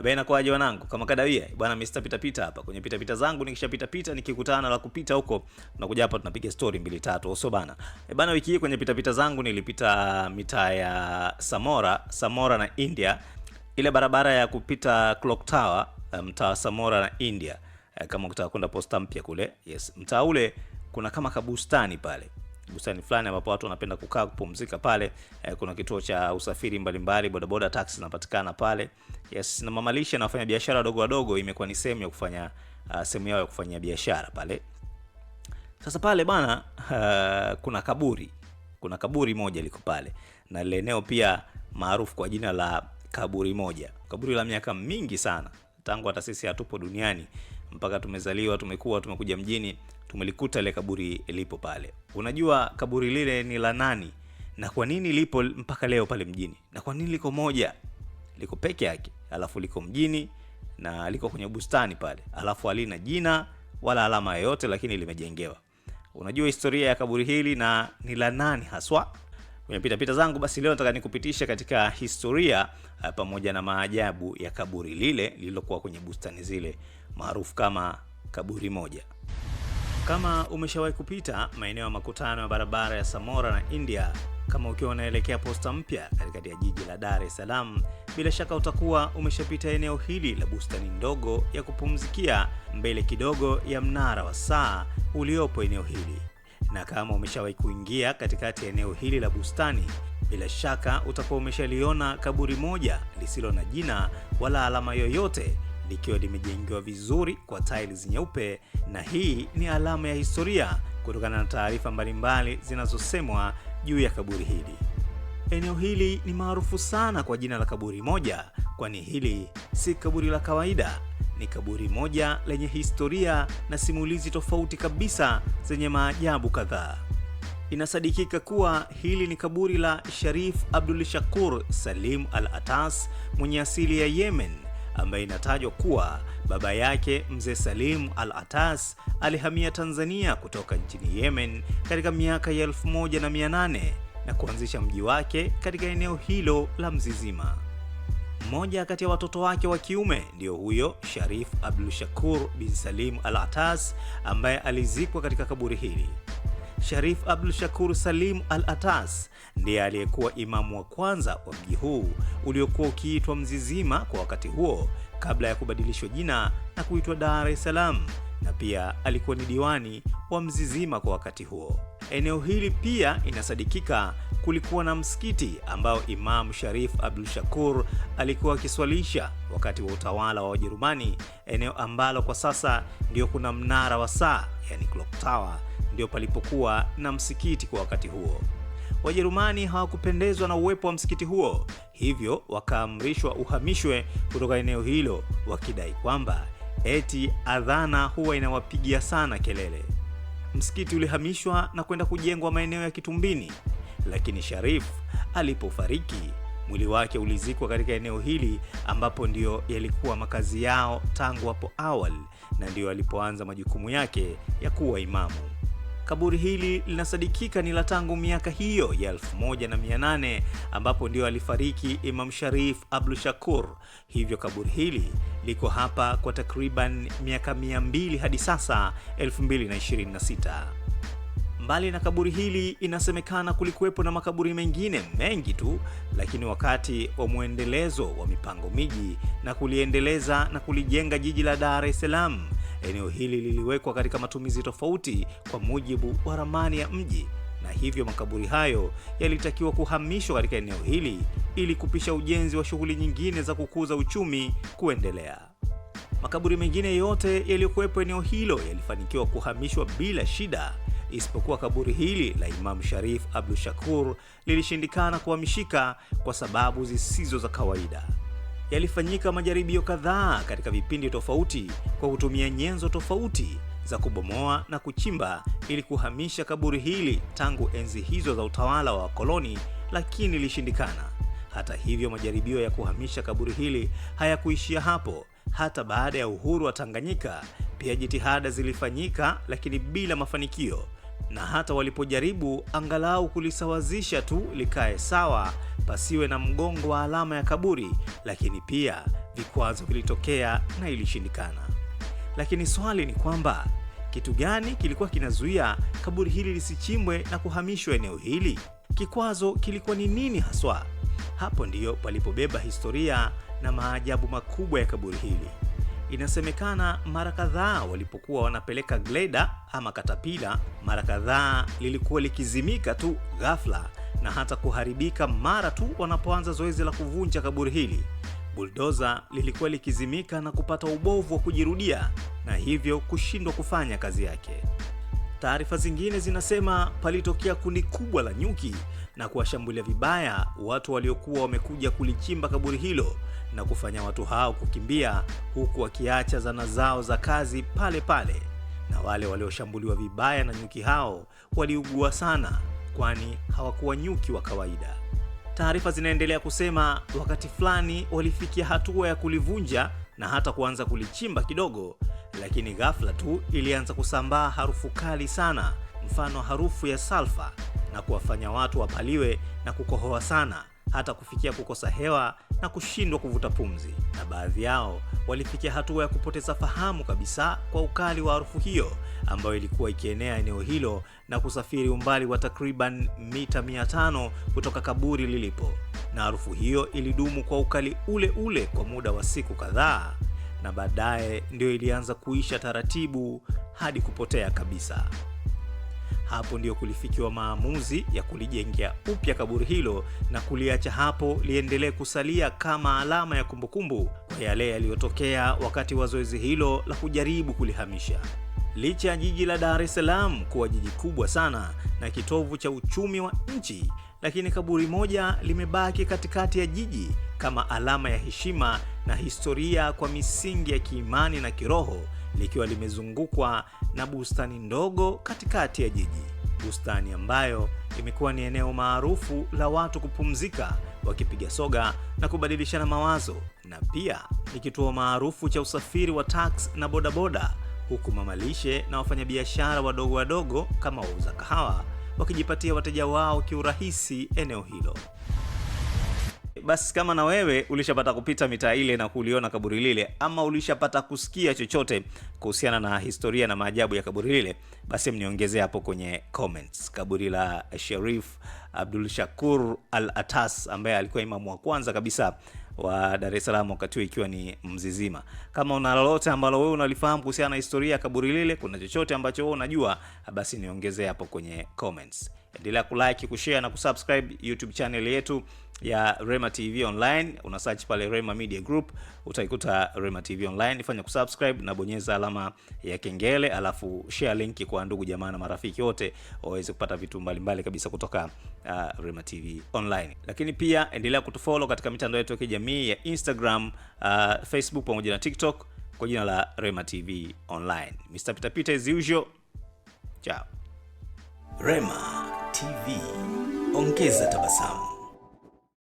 Bena kwa aje wanangu, kama kadawia bwana, Mr. Pita Pita hapa kwenye pita pita zangu. Nikishapita pita nikikutana la kupita huko, tunakuja hapa tunapiga story mbili tatu uso bana. Bana, wiki hii kwenye pita pita zangu nilipita mitaa ya Samora na India, ile barabara ya kupita Clock Tower, mtaa Samora na India. Kama ukitaka kwenda posta mpya kule, yes, mtaa ule kuna kama kabustani pale, bustani fulani ambapo watu wanapenda kukaa kupumzika pale. Kuna kituo cha usafiri mbalimbali, bodaboda, taxi zinapatikana pale. Yes, na mamalisha na wafanya biashara wadogo wadogo imekuwa ni sehemu ya kufanya sehemu yao ya kufanya biashara pale. Sasa pale bana, kuna kaburi moja liko pale, na ile eneo pia maarufu kwa jina la kaburi moja. Kaburi la miaka mingi sana, tangu hata sisi hatupo duniani mpaka tumezaliwa, tumekuja mjini, tumelikuta ile kaburi lipo pale. Unajua kaburi lile ni la nani na kwa nini lipo mpaka leo pale mjini? Na kwa nini liko moja? Liko peke yake, alafu liko mjini na liko kwenye bustani pale, alafu halina jina wala alama yoyote, lakini limejengewa. Unajua historia ya kaburi hili na ni la nani haswa? Kwenye pita pita zangu basi leo nataka nikupitisha katika historia pamoja na maajabu ya kaburi lile lililokuwa kwenye bustani zile maarufu kama kaburi moja. Kama umeshawahi kupita maeneo ya makutano ya barabara ya Samora na India, kama ukiwa unaelekea posta mpya katikati ya jiji la Dar es Salaam, bila shaka utakuwa umeshapita eneo hili la bustani ndogo ya kupumzikia mbele kidogo ya mnara wa saa uliopo eneo hili. Na kama umeshawahi kuingia katikati ya eneo hili la bustani, bila shaka utakuwa umeshaliona kaburi moja lisilo na jina wala alama yoyote, likiwa limejengewa vizuri kwa tiles nyeupe, na hii ni alama ya historia kutokana na taarifa mbalimbali zinazosemwa juu ya kaburi hili. Eneo hili ni maarufu sana kwa jina la kaburi moja, kwani hili si kaburi la kawaida, ni kaburi moja lenye historia na simulizi tofauti kabisa zenye maajabu kadhaa. Inasadikika kuwa hili ni kaburi la Sharif Abdul Shakur Salim Al-Atas mwenye asili ya Yemen, ambaye inatajwa kuwa baba yake mzee Salim Al-Atas alihamia Tanzania kutoka nchini Yemen katika miaka ya 1800 na kuanzisha mji wake katika eneo hilo la Mzizima. Mmoja kati ya watoto wake wa kiume ndio huyo Sharif Abdul Shakur bin Salim Al-Atas ambaye alizikwa katika kaburi hili. Sharif Abdul Shakur Salim Al-Atas ndiye aliyekuwa imamu wa kwanza wa mji huu uliokuwa ukiitwa Mzizima kwa wakati huo, kabla ya kubadilishwa jina na kuitwa Dar es Salaam, na pia alikuwa ni diwani wa Mzizima kwa wakati huo. Eneo hili pia inasadikika kulikuwa na msikiti ambao Imam Sharif Abdul Shakur alikuwa akiswalisha wakati wa utawala wa Wajerumani, eneo ambalo kwa sasa ndio kuna mnara wa saa, yani Clock Tower, ndio palipokuwa na msikiti kwa wakati huo. Wajerumani hawakupendezwa na uwepo wa msikiti huo, hivyo wakaamrishwa uhamishwe kutoka eneo hilo, wakidai kwamba eti adhana huwa inawapigia sana kelele. Msikiti ulihamishwa na kwenda kujengwa maeneo ya Kitumbini, lakini Sharif alipofariki, mwili wake ulizikwa katika eneo hili ambapo ndio yalikuwa makazi yao tangu hapo awali, na ndio alipoanza majukumu yake ya kuwa imamu. Kaburi hili linasadikika ni la tangu miaka hiyo ya 1800 ambapo ndio alifariki Imam Sharif Abdul Shakur. Hivyo kaburi hili liko hapa kwa takriban miaka 200 hadi sasa 2026. Mbali na kaburi hili, inasemekana kulikuwepo na makaburi mengine mengi tu, lakini wakati wa muendelezo wa mipango miji na kuliendeleza na kulijenga jiji la Dar es Salaam, eneo hili liliwekwa katika matumizi tofauti kwa mujibu wa ramani ya mji, na hivyo makaburi hayo yalitakiwa kuhamishwa katika eneo hili ili kupisha ujenzi wa shughuli nyingine za kukuza uchumi kuendelea. Makaburi mengine yote yaliyokuwepo eneo hilo yalifanikiwa kuhamishwa bila shida, isipokuwa kaburi hili la Imam Sharif Abdul Shakur lilishindikana kuhamishika kwa sababu zisizo za kawaida. Yalifanyika majaribio kadhaa katika vipindi tofauti kwa kutumia nyenzo tofauti za kubomoa na kuchimba ili kuhamisha kaburi hili tangu enzi hizo za utawala wa wakoloni, lakini ilishindikana. Hata hivyo, majaribio ya kuhamisha kaburi hili hayakuishia hapo. Hata baada ya uhuru wa Tanganyika, pia jitihada zilifanyika, lakini bila mafanikio, na hata walipojaribu angalau kulisawazisha tu likae sawa, pasiwe na mgongo wa alama ya kaburi, lakini pia vikwazo vilitokea na ilishindikana. Lakini swali ni kwamba kitu gani kilikuwa kinazuia kaburi hili lisichimbwe na kuhamishwa eneo hili? Kikwazo kilikuwa ni nini haswa? Hapo ndiyo palipobeba historia na maajabu makubwa ya kaburi hili. Inasemekana mara kadhaa walipokuwa wanapeleka gleda ama katapila, mara kadhaa lilikuwa likizimika tu ghafla na hata kuharibika mara tu wanapoanza zoezi la kuvunja kaburi hili. Bulldozer lilikuwa likizimika na kupata ubovu wa kujirudia na hivyo kushindwa kufanya kazi yake. Taarifa zingine zinasema palitokea kundi kubwa la nyuki na kuwashambulia vibaya watu waliokuwa wamekuja kulichimba kaburi hilo na kufanya watu hao kukimbia, huku wakiacha zana zao za kazi pale pale. Na wale walioshambuliwa vibaya na nyuki hao waliugua sana, kwani hawakuwa nyuki wa kawaida. Taarifa zinaendelea kusema wakati fulani walifikia hatua ya kulivunja na hata kuanza kulichimba kidogo, lakini ghafla tu ilianza kusambaa harufu kali sana, mfano harufu ya sulfa, na kuwafanya watu wapaliwe na kukohoa sana, hata kufikia kukosa hewa na kushindwa kuvuta pumzi. Na baadhi yao walifikia hatua ya kupoteza fahamu kabisa kwa ukali wa harufu hiyo ambayo ilikuwa ikienea eneo hilo na kusafiri umbali wa takriban mita 500 kutoka kaburi lilipo. Na harufu hiyo ilidumu kwa ukali ule ule kwa muda wa siku kadhaa, na baadaye ndio ilianza kuisha taratibu hadi kupotea kabisa. Hapo ndio kulifikiwa maamuzi ya kulijengea upya kaburi hilo na kuliacha hapo liendelee kusalia kama alama ya kumbukumbu kwa yale yaliyotokea wakati wa zoezi hilo la kujaribu kulihamisha. Licha ya jiji la Dar es Salaam kuwa jiji kubwa sana na kitovu cha uchumi wa nchi, lakini kaburi moja limebaki katikati ya jiji kama alama ya heshima na historia kwa misingi ya kiimani na kiroho, likiwa limezungukwa na bustani ndogo katikati ya jiji. Bustani ambayo imekuwa ni eneo maarufu la watu kupumzika, wakipiga soga na kubadilishana mawazo, na pia ni kituo maarufu cha usafiri wa taxi na bodaboda, huku mamalishe na wafanyabiashara wadogo wadogo kama wauza kahawa wakijipatia wateja wao kiurahisi eneo hilo. Basi kama na wewe ulishapata kupita mitaa ile na kuliona kaburi lile, ama ulishapata kusikia chochote kuhusiana na historia na maajabu ya kaburi lile, basi mniongezee hapo kwenye comments. Kaburi la Sharif Abdul Shakur Al-Atas ambaye alikuwa imamu wa kwanza kabisa wa Dar es Salaam wakati ikiwa ni Mzizima. Kama una lolote ambalo wewe unalifahamu kuhusiana na historia ya kaburi lile, kuna chochote ambacho wewe unajua, basi niongezee hapo kwenye comments. Endelea kulike, kushare na kusubscribe YouTube channel yetu ya Rema TV Online. Una search pale Rema Media Group, utaikuta Rema TV Online. Fanya kusubscribe na bonyeza alama ya kengele, alafu share link kwa ndugu jamaa na marafiki wote waweze kupata vitu mbalimbali kabisa kutoka Rema TV Online. Lakini pia endelea kutufollow katika mitandao yetu ya kijamii ya Instagram, Facebook pamoja na TikTok kwa jina la Rema TV Online. Mr. Peter Peter as usual. Ciao. Rema TV, ongeza tabasamu.